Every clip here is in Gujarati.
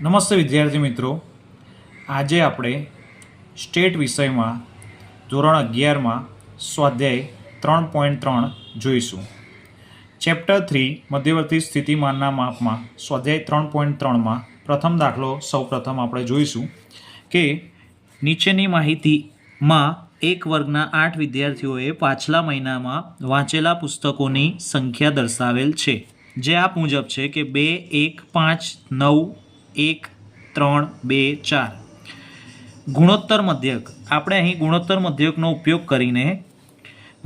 નમસ્તે વિદ્યાર્થી મિત્રો, આજે આપણે સ્ટેટ વિષયમાં ધોરણ 11માં સ્વાધ્યાય 3.3 જોઈશું. ચેપ્ટર 3 મધ્યવર્તી સ્થિતિમાનના માપમાં સ્વાધ્યાય 3.3માં પ્રથમ દાખલો સૌપ્રથમ આપણે જોઈશું કે નીચેની માહિતીમાં એક વર્ગના 8 વિદ્યાર્થીઓએ પાછલા મહિનામાં વાંચેલા પુસ્તકોની સંખ્યા દર્શાવેલ છે, જે આ મુજબ છે કે 2, 1, 5, 9, 1, 3, 2, 4. ગુણોત્તર મધ્યક. આપણે અહીં ગુણોત્તર મધ્યકનો ઉપયોગ કરીને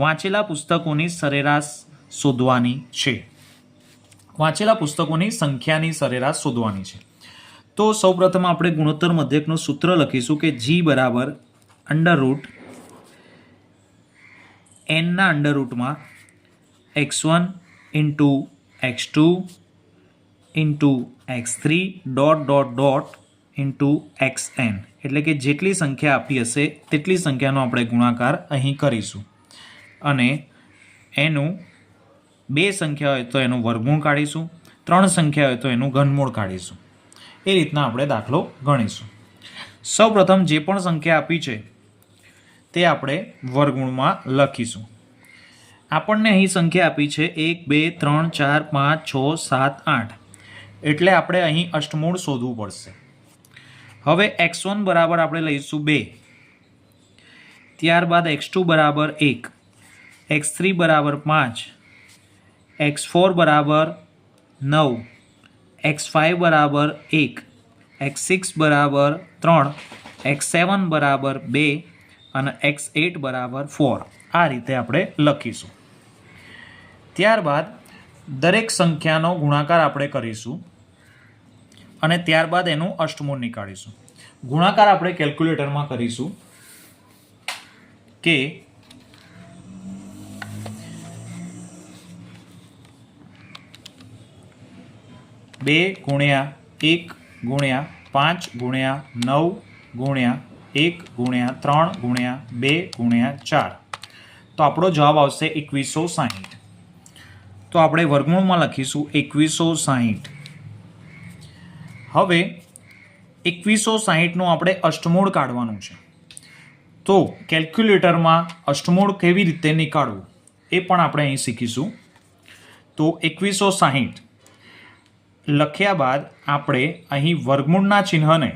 વાંચેલા પુસ્તકોની સરેરાશ શોધવાની છે. વાંચેલા પુસ્તકોની સંખ્યાની સરેરાશ શોધવાની છે. તો સૌપ્રથમ આપણે ગુણોત્તર મધ્યકનું સૂત્ર લખીશું કે G બરાબર અંડરરૂટ એનના અંડરરૂટમાં x1 into x2 into x3 dot dot dot into xn, એટલે કે જેટલી સંખ્યા આપી હશે તેટલી સંખ્યાનો આપણે ગુણાકાર અહીં કરીશું અને એનું 2 સંખ્યા હોય તો એનું વર્ગમૂળ કાઢીશું, 3 સંખ્યા હોય તો એનું ઘનમૂળ કાઢીશું. એ રીતના આપણે દાખલો ગણીશું. સૌપ્રથમ જે પણ સંખ્યા આપી છે તે આપણે વર્ગમૂળમાં લખીશું. આપણને અહીં સંખ્યા આપી છે 1, 2, 3, 4, 5, 6, 7, 8, એટલે આપણે અહીં અષ્ટમૂળ શોધવું પડશે. હવે x1 બરાબર આપણે લઈશું 2, ત્યારબાદ x2 બરાબર 1, x3 બરાબર 5, x4 બરાબર 9, x5 બરાબર 1, x6 બરાબર 3, x7 બરાબર 2 અને x8 બરાબર 4. આ રીતે આપણે લખીશું. ત્યારબાદ દરેક સંખ્યાનો ગુણાકાર આપણે કરીશું અને ત્યારબાદ એનું અષ્ટમૂળ નીકાળીશું. ગુણાકાર આપણે કેલ્ક્યુલેટરમાં કરીશું કે 2 ગુણ્યા 1 ગુણ્યા 5 ગુણ્યા 9 ગુણ્યા 1 ગુણ્યા 3 ગુણ્યા 2 ગુણ્યા 4. તો આપણો જવાબ આવશે 2160. તો આપણે વર્ગમૂળમાં લખીશું 2160. હવે 2160નું આપણે અષ્ટમૂળ કાઢવાનું છે. તો કેલ્ક્યુલેટરમાં અષ્ટમૂળ કેવી રીતે નીકાળવું એ પણ આપણે અહીં શીખીશું. તો 2160 લખ્યા બાદ આપણે અહીં વર્ગમૂળના ચિહ્નને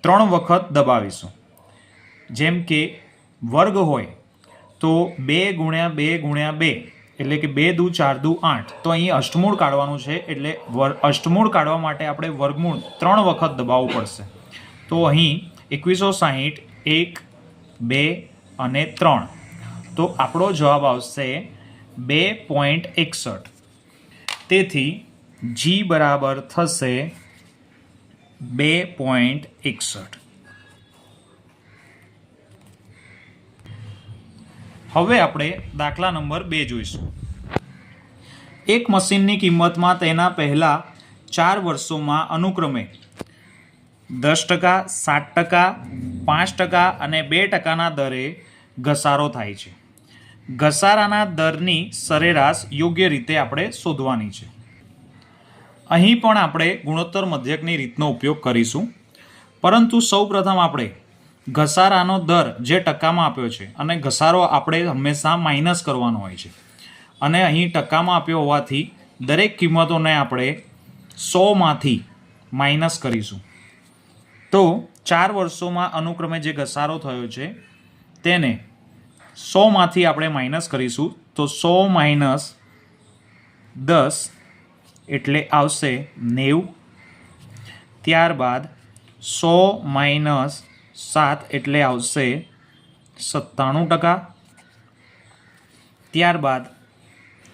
3 વખત દબાવીશું. જેમ કે વર્ગ હોય તો 2 ગુણ્યા 2 ગુણ્યા 2, એટલે કે 2 દુ 4 દુ 8. તો અહીં અષ્ટમૂળ કાઢવાનું છે, એટલે અષ્ટમૂળ કાઢવા માટે આપણે વર્ગમૂળ 3 વખત દબાવવું પડશે. તો અહીં 2160 1, 2 અને 3. તો આપણો જવાબ આવશે 2.61. તેથી G બરાબર થશે 2.61. હવે આપણે દાખલા નંબર 2 જોઈશું. એક મશીનની કિંમતમાં તેના પહેલા 4 વર્ષોમાં અનુક્રમે 10%, 7%, 5% અને 2%ના દરે ઘસારો થાય છે. ઘસારાના દરની સરેરાશ યોગ્ય રીતે આપણે શોધવાની છે. અહીં પણ આપણે ગુણોત્તર મધ્યકની રીતનો ઉપયોગ કરીશું, પરંતુ સૌપ્રથમ આપણે ઘસારાનો દર જે ટકામાં આપ્યો છે અને ઘસારો આપણે હંમેશા માઇનસ કરવાનો હોય છે, અને અહીં ટકામાં આપ્યો હોવાથી દરેક કિંમતોને આપણે 100માંથી માઇનસ કરીશું. તો 4 વર્ષોમાં અનુક્રમે જે ઘસારો થયો છે તેને 100માંથી આપણે માઇનસ કરીશું. તો 100 માઇનસ 10 એટલે આવશે 90. ત્યારબાદ 100 માઇનસ 7 એટલે આવશે 97%. ત્યારબાદ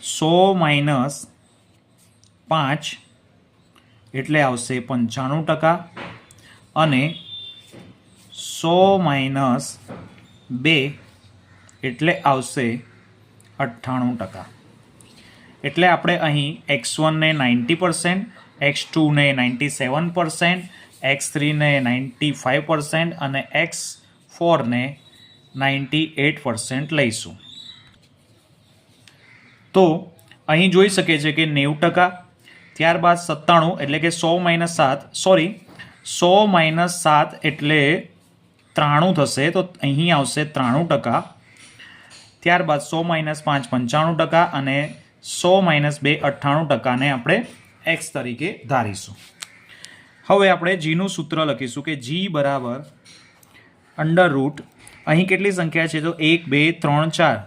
100 માઇનસ 5 એટલે આવશે 95%. અને 100 માઇનસ 2 એટલે આવશે 98%. એટલે આપણે અહીં x1 ને 90%, x2 ને 97%, x3 ને 95% અને x4 ને 98% લઈશું. તો અહીં જોઈ શકે છે કે 90%, ત્યારબાદ 97 એટલે કે 100 - 7, સોરી 100 - 7 એટલે 93 થશે, તો અહીં આવશે 93%. ત્યારબાદ 100 - 5 95% અને 100 - 2 98%ને આપણે એક્સ તરીકે ધારીશું. હવે આપણે જીનું સૂત્ર લખીશું કે જી બરાબર √ અહીં કેટલી સંખ્યા છે તો 1 2 3 4,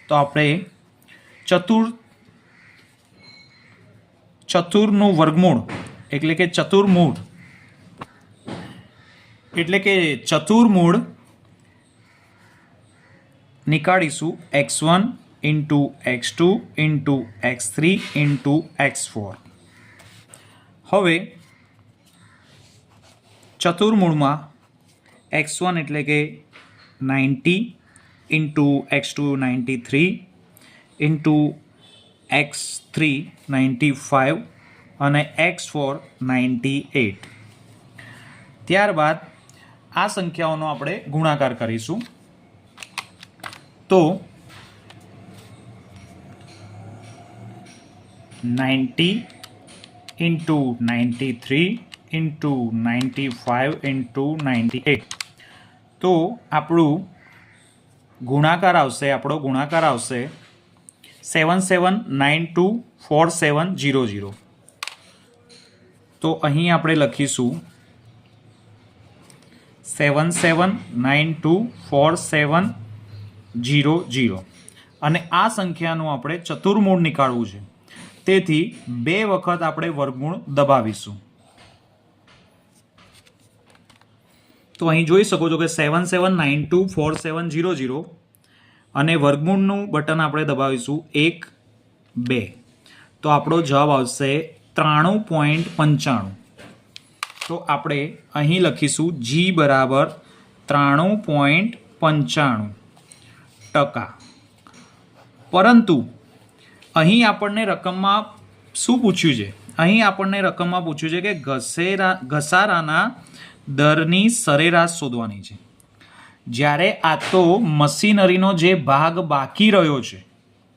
તો આપણે ચતુરનું વર્ગમૂળ એટલે કે ચતુર્મૂળ નીકાળીશું x1 × x2 × x3 × x4. હવે ચતુર્મૂળમાં x1 એટલે કે 90 × x2 93 × x3 95 અને x4 98. ત્યારબાદ આ સંખ્યાઓનો આપણે ગુણાકાર કરીશું. તો 90 × 93 × 95 × 98, તો આપણો ગુણાકાર આવશે 77924700. તો અહીં આપણે લખીશું 77924700 અને આ સંખ્યાનું આપણે ચતુર્મૂળ નીકાળવું છે, તેથી 2 વખત આપણે વર્ગમૂળ દબાવીશું. તો અહીં જોઈ શકો છો કે 77924700 અને વર્ગમૂળનું બટન આપણે દબાવીશું 1 2, તો આપણો જવાબ આવશે 93.95. તો આપણે અહીં લખીશું જી બરાબર 93.95%. પરંતુ અહીં આપણને રકમમાં શું પૂછ્યું છે? અહીં આપણને રકમમાં પૂછ્યું છે કે ઘસારાના દરની સરેરાશ શોધવાની છે. જ્યારે આ તો મશીનરીનો જે ભાગ બાકી રહ્યો છે,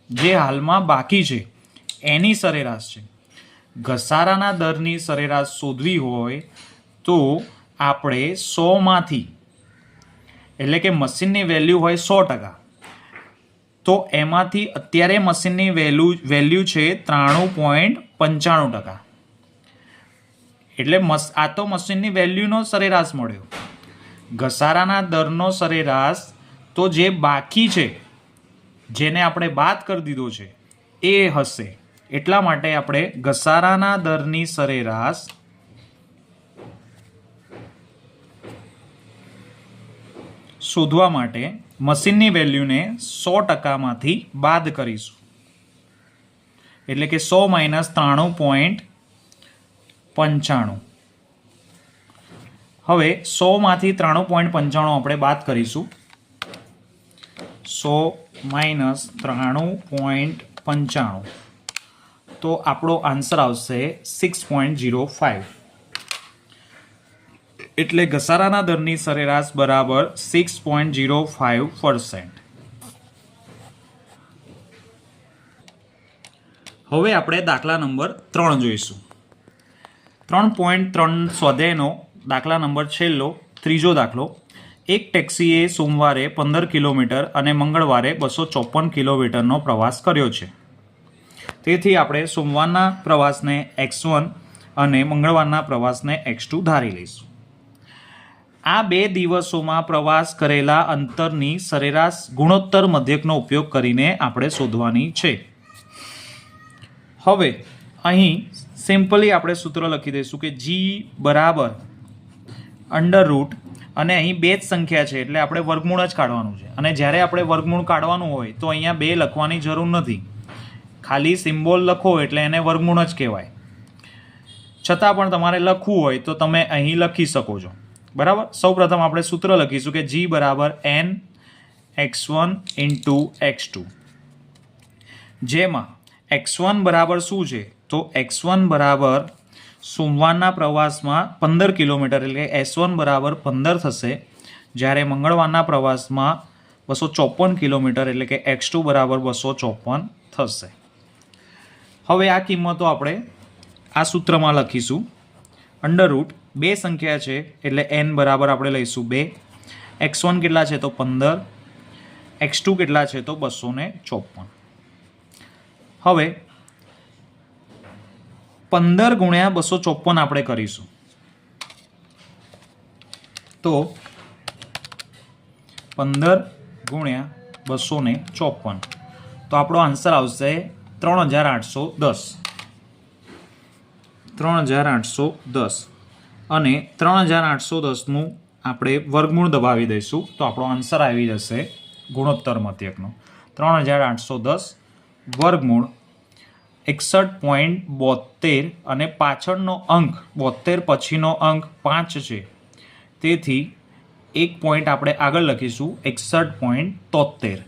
જે હાલમાં બાકી છે, એની સરેરાશ છે. ઘસારાના દરની સરેરાશ શોધવી હોય તો આપણે 100માંથી, એટલે કે મશીનની વેલ્યુ હોય 100%, તો એમાંથી અત્યારે મશીનની વેલ્યુ છે 93.95%. એટલે આ તો મશીનની વેલ્યુનો સરેરાશ મળ્યો. ઘસારાના દરનો સરેરાશ તો જે બાકી છે, જેને આપણે બાદ કરી દીધો છે, એ હશે. એટલા માટે આપણે ઘસારાના દરની સરેરાશ શોધવા માટે મશીનની વેલ્યુને 100%માંથી બાદ કરીશું, એટલે કે 100 - 93.95. હવે 100માંથી 93.95 આપણે બાદ કરીશું. 100 - 93.95, તો આપણો આન્સર આવશે 6.05. એટલે ઘસારાના દરની સરેરાશ બરાબર 6.05%. હવે આપણે દાખલા નંબર 3 જોઈશું. 3.3 સ્વાધ્યાયનો દાખલા નંબર છેલ્લો, ત્રીજો દાખલો. એક ટેક્સીએ સોમવારે 15 કિલોમીટર અને મંગળવારે 254 કિલોમીટરનો પ્રવાસ કર્યો છે. તેથી આપણે સોમવારના પ્રવાસને x1 અને મંગળવારના પ્રવાસને x2 ધારી લઈશું. આ 2 દિવસોમાં પ્રવાસ કરેલા અંતરની સરેરાશ ગુણોત્તર મધ્યકનો ઉપયોગ કરીને આપણે શોધવાની છે. હવે અહીં સિમ્પલી આપણે સૂત્ર લખી દઈશું કે જી બરાબર √ અને અહીં 2 જ સંખ્યા છે, એટલે આપણે વર્ગમૂળ જ કાઢવાનું છે. અને જ્યારે આપણે વર્ગમૂળ કાઢવાનું હોય તો અહીંયા 2 લખવાની જરૂર નથી, ખાલી સિમ્બોલ લખો એટલે એને વર્ગમૂળ જ કહેવાય. છતાં પણ તમારે લખવું હોય તો તમે અહીં લખી શકો છો. બરાબર. સૌપ્રથમ આપણે સૂત્ર લખીશું કે જી બરાબર n x1 × x2, જેમાં x1 બરાબર શું છે તો x1 બરાબર સોમવારના પ્રવાસમાં 15 કિલોમીટર, એટલે S1 બરાબર 15 થશે. જ્યારે મંગળવારના પ્રવાસમાં 254 કિલોમીટર, એટલે કે x2 બરાબર 254 થશે. હવે આ કિંમતો આપણે આ સૂત્રમાં લખીશું. અંડરરૂટ બે સંખ્યા છે એટલે n બરાબર આપણે લઈશું 2. x1 કેટલા છે તો 15, x2 કેટલા છે તો 254. હવે 15 ગુણ્યા 254 આપણે કરીશું તો 15 ગુણ્યા 254 તો આપણો આન્સર આવશે 3810 અને 3810નું આપણે વર્ગમૂળ દબાવી દઈશું તો આપણો આન્સર આવી જશે ગુણોત્તર મધ્યકનો 3810 વર્ગમૂળ 61.72 અને પાછળનો અંક 72 પછીનો અંક 5 છે તેથી એક પોઈન્ટ આપણે આગળ લખીશું 61.73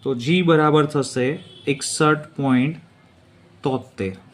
તો જી બરાબર થશે 61.73.